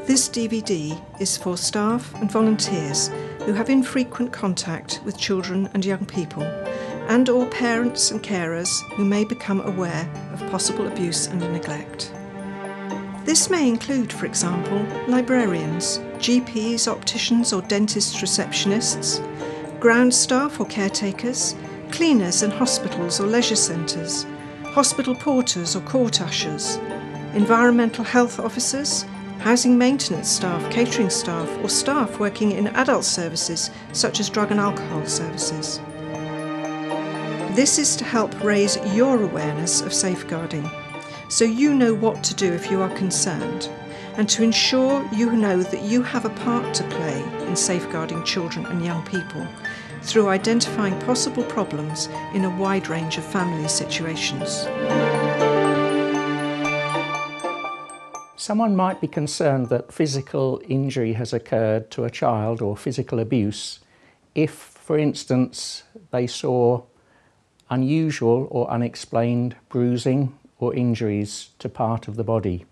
This DVD is for staff and volunteers who have infrequent contact with children and young people, and/or parents and carers who may become aware of possible abuse and neglect. This may include, for example, librarians, GPs, opticians or dentist receptionists, ground staff or caretakers, cleaners in hospitals or leisure centres, hospital porters or court ushers, environmental health officers, housing maintenance staff, catering staff, or staff working in adult services such as drug and alcohol services. This is to help raise your awareness of safeguarding, so you know what to do if you are concerned, and to ensure you know that you have a part to play in safeguarding children and young people through identifying possible problems in a wide range of family situations. Someone might be concerned that physical injury has occurred to a child or physical abuse if, for instance, they saw unusual or unexplained bruising or injuries to part of the body.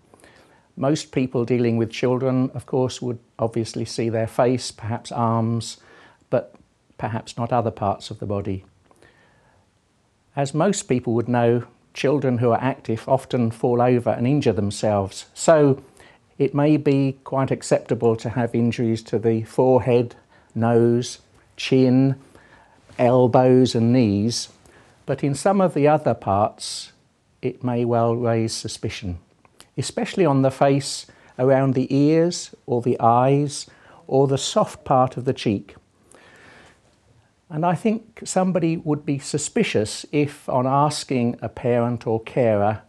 Most people dealing with children, of course, would obviously see their face, perhaps arms, but perhaps not other parts of the body. As most people would know, children who are active often fall over and injure themselves, so it may be quite acceptable to have injuries to the forehead, nose, chin, elbows and knees, but in some of the other parts it may well raise suspicion, especially on the face, around the ears or the eyes or the soft part of the cheek. And I think somebody would be suspicious if, on asking a parent or carer,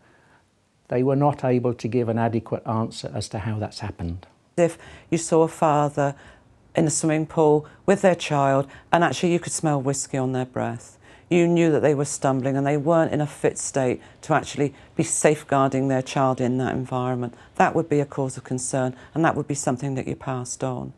they were not able to give an adequate answer as to how that's happened. If you saw a father in a swimming pool with their child and actually you could smell whiskey on their breath, you knew that they were stumbling and they weren't in a fit state to actually be safeguarding their child in that environment, that would be a cause of concern, and that would be something that you passed on.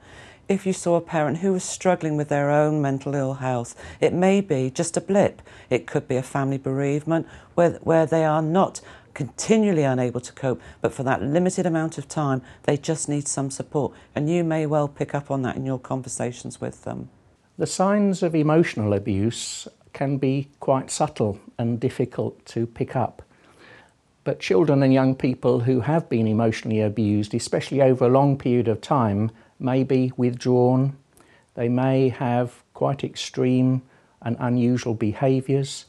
If you saw a parent who was struggling with their own mental ill health, it may be just a blip. It could be a family bereavement where they are not continually unable to cope, but for that limited amount of time, they just need some support, and you may well pick up on that in your conversations with them. The signs of emotional abuse can be quite subtle and difficult to pick up. But children and young people who have been emotionally abused, especially over a long period of time, may be withdrawn. They may have quite extreme and unusual behaviours.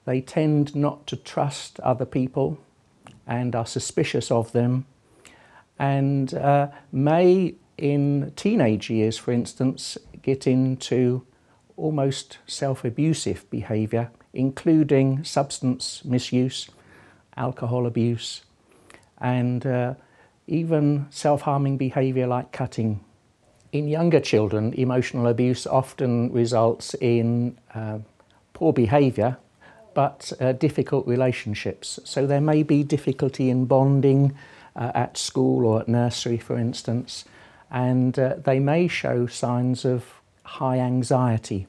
They tend not to trust other people and are suspicious of them, and may, in teenage years, for instance, get into almost self-abusive behaviour, including substance misuse, alcohol abuse, and even self-harming behaviour like cutting. In younger children, emotional abuse often results in poor behaviour, but difficult relationships. So there may be difficulty in bonding at school or at nursery, for instance, and they may show signs of high anxiety,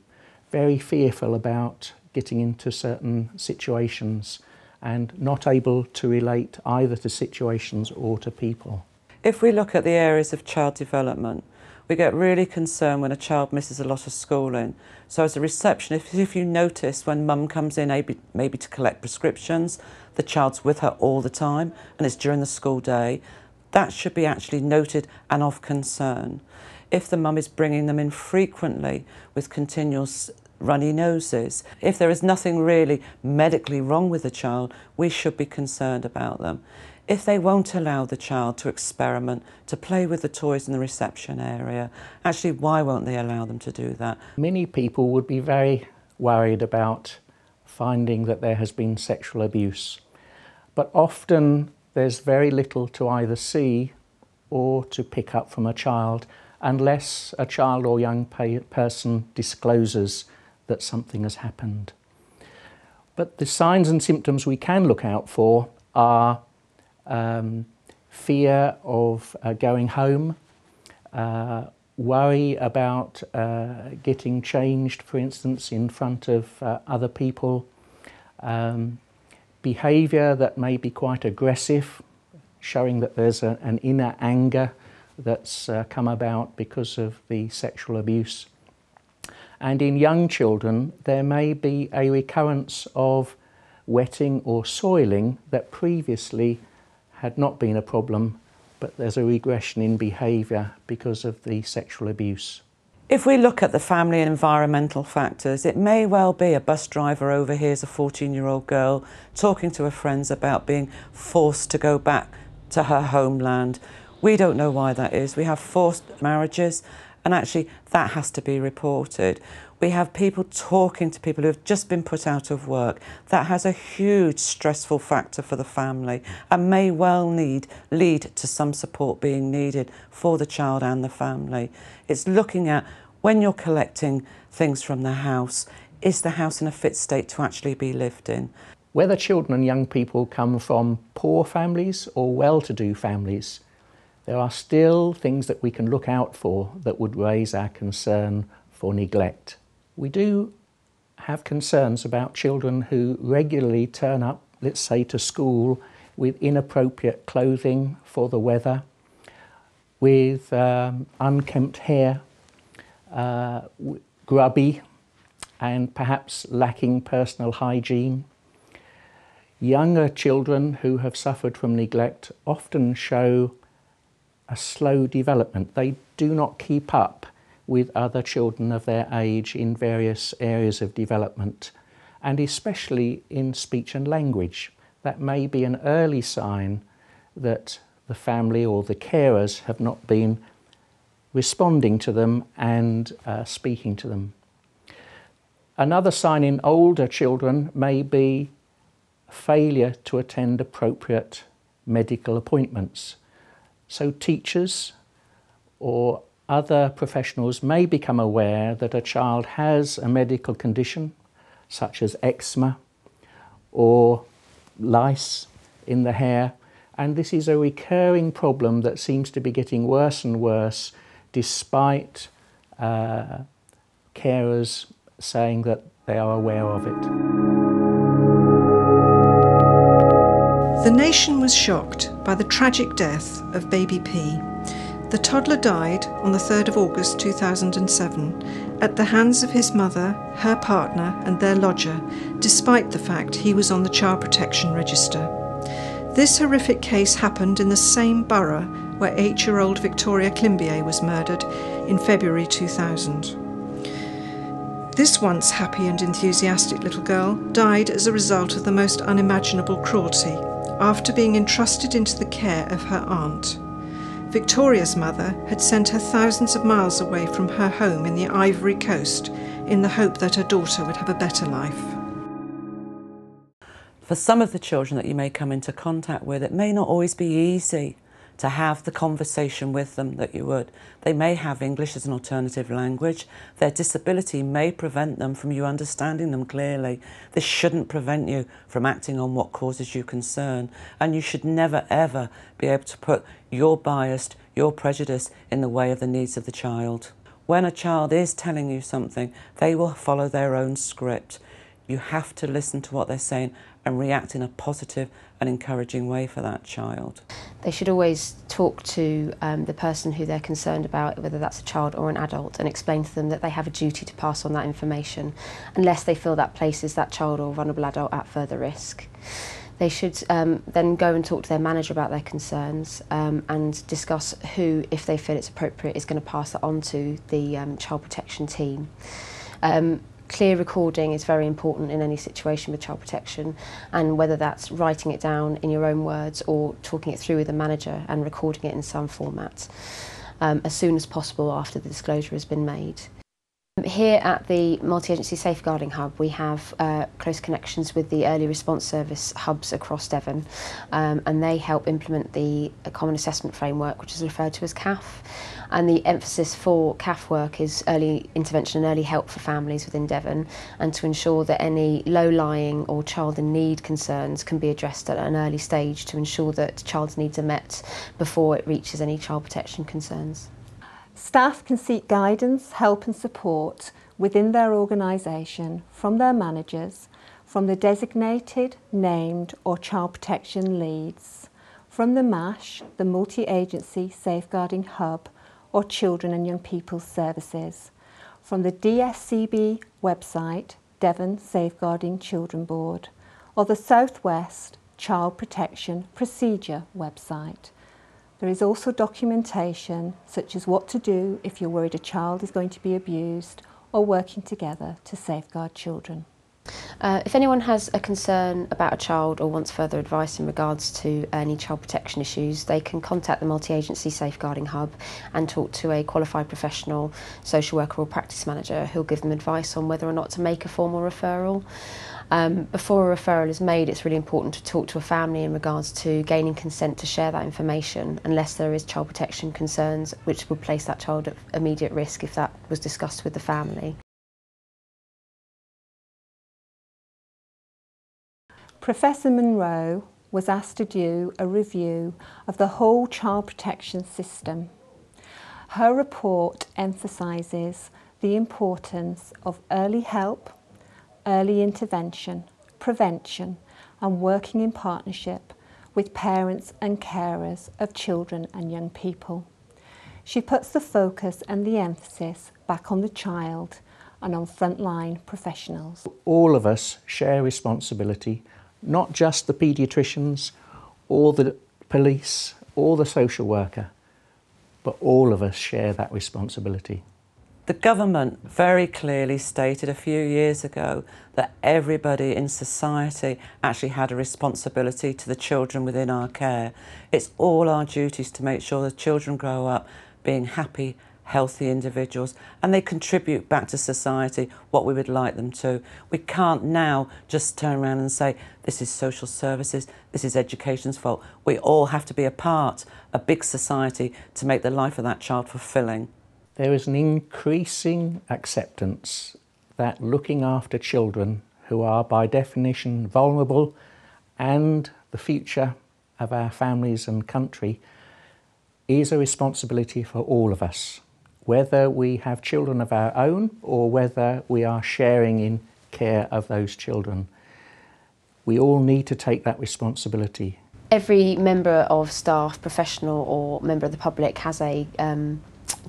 very fearful about getting into certain situations and not able to relate either to situations or to people. If we look at the areas of child development, we get really concerned when a child misses a lot of schooling. So as a receptionist, if you notice when mum comes in maybe to collect prescriptions, the child's with her all the time and it's during the school day, that should be actually noted and of concern. If the mum is bringing them in frequently with continuous runny noses, if there is nothing really medically wrong with the child, we should be concerned about them. If they won't allow the child to experiment, to play with the toys in the reception area, actually why won't they allow them to do that? Many people would be very worried about finding that there has been sexual abuse, but often there's very little to either see or to pick up from a child unless a child or young person discloses that something has happened. But the signs and symptoms we can look out for are fear of going home, worry about getting changed, for instance, in front of other people, behaviour that may be quite aggressive, showing that there's an inner anger that's come about because of the sexual abuse. And in young children, there may be a recurrence of wetting or soiling that previously had not been a problem, but there's a regression in behaviour because of the sexual abuse. If we look at the family and environmental factors, it may well be a bus driver overhears a 14-year-old girl talking to her friends about being forced to go back to her homeland. We don't know why that is. We have forced marriages, and actually that has to be reported. We have people talking to people who have just been put out of work. That has a huge stressful factor for the family and may well lead to some support being needed for the child and the family. It's looking at, when you're collecting things from the house, is the house in a fit state to actually be lived in? Whether children and young people come from poor families or well-to-do families, there are still things that we can look out for that would raise our concern for neglect. We do have concerns about children who regularly turn up, let's say, to school with inappropriate clothing for the weather, with unkempt hair, grubby, and perhaps lacking personal hygiene. Younger children who have suffered from neglect often show a slow development. They do not keep up with other children of their age in various areas of development, and especially in speech and language. That may be an early sign that the family or the carers have not been responding to them and speaking to them. Another sign in older children may be failure to attend appropriate medical appointments. So teachers or other professionals may become aware that a child has a medical condition such as eczema or lice in the hair, and this is a recurring problem that seems to be getting worse and worse despite carers saying that they are aware of it. The nation was shocked by the tragic death of baby P. The toddler died on the 3rd of August 2007 at the hands of his mother, her partner and their lodger, despite the fact he was on the Child Protection Register. This horrific case happened in the same borough where 8-year-old Victoria Climbié was murdered in February 2000. This once happy and enthusiastic little girl died as a result of the most unimaginable cruelty, after being entrusted into the care of her aunt. Victoria's mother had sent her thousands of miles away from her home in the Ivory Coast in the hope that her daughter would have a better life. For some of the children that you may come into contact with, it may not always be easy to have the conversation with them that you would. They may have English as an alternative language. Their disability may prevent them from you understanding them clearly. This shouldn't prevent you from acting on what causes you concern, and you should never ever be able to put your bias, your prejudice in the way of the needs of the child. When a child is telling you something, they will follow their own script. You have to listen to what they're saying and react in a positive and encouraging way for that child. They should always talk to the person who they're concerned about, whether that's a child or an adult, and explain to them that they have a duty to pass on that information, unless they feel that places that child or vulnerable adult at further risk. They should then go and talk to their manager about their concerns and discuss who, if they feel it's appropriate, is going to pass that on to the child protection team. Clear recording is very important in any situation with child protection, and whether that's writing it down in your own words or talking it through with a manager and recording it in some format as soon as possible after the disclosure has been made. Here at the Multi-Agency Safeguarding Hub, we have close connections with the Early Response Service hubs across Devon, and they help implement the Common Assessment Framework, which is referred to as CAF. And the emphasis for CAF work is early intervention and early help for families within Devon, and to ensure that any low-lying or child in need concerns can be addressed at an early stage to ensure that child's needs are met before it reaches any child protection concerns. Staff can seek guidance, help and support within their organisation from their managers, from the designated, named or child protection leads, from the MASH, the Multi-Agency Safeguarding Hub or Children and Young People's Services, from the DSCB website, Devon Safeguarding Children Board, or the South West Child Protection Procedure website. There is also documentation such as what to do if you're worried a child is going to be abused, or working together to safeguard children. If anyone has a concern about a child or wants further advice in regards to any child protection issues, they can contact the Multi-Agency Safeguarding Hub and talk to a qualified professional, social worker or practice manager who'll give them advice on whether or not to make a formal referral. Before a referral is made, it's really important to talk to a family in regards to gaining consent to share that information, unless there is child protection concerns which would place that child at immediate risk if that was discussed with the family. Professor Monroe was asked to do a review of the whole child protection system. Her report emphasises the importance of early help, early intervention, prevention and working in partnership with parents and carers of children and young people. She puts the focus and the emphasis back on the child and on frontline professionals. All of us share responsibility, not just the paediatricians or the police or the social worker, but all of us share that responsibility. The government very clearly stated a few years ago that everybody in society actually had a responsibility to the children within our care. It's all our duties to make sure the children grow up being happy, healthy individuals, and they contribute back to society what we would like them to. We can't now just turn around and say, this is social services, this is education's fault. We all have to be a part, a big society, to make the life of that child fulfilling. There is an increasing acceptance that looking after children who are by definition vulnerable and the future of our families and country is a responsibility for all of us, whether we have children of our own or whether we are sharing in care of those children. We all need to take that responsibility. Every member of staff, professional or member of the public has a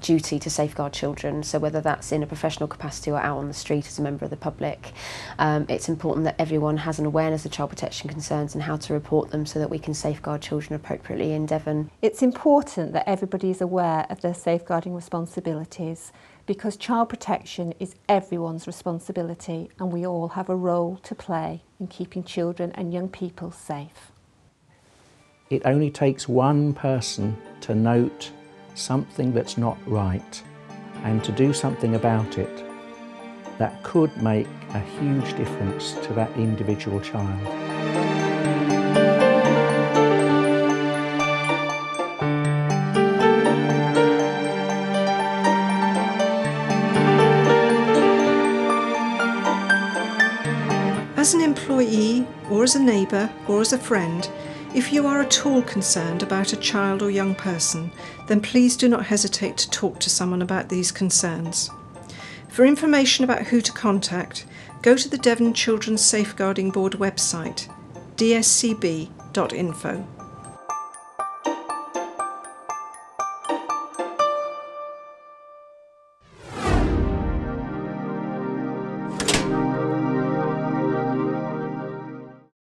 duty to safeguard children, so whether that's in a professional capacity or out on the street as a member of the public. It's important that everyone has an awareness of child protection concerns and how to report them so that we can safeguard children appropriately in Devon. It's important that everybody is aware of their safeguarding responsibilities, because child protection is everyone's responsibility and we all have a role to play in keeping children and young people safe. It only takes one person to note something that's not right and to do something about it that could make a huge difference to that individual child. As an employee, or as a neighbour, or as a friend, if you are at all concerned about a child or young person, then please do not hesitate to talk to someone about these concerns. For information about who to contact, go to the Devon Children's Safeguarding Board website, dscb.info.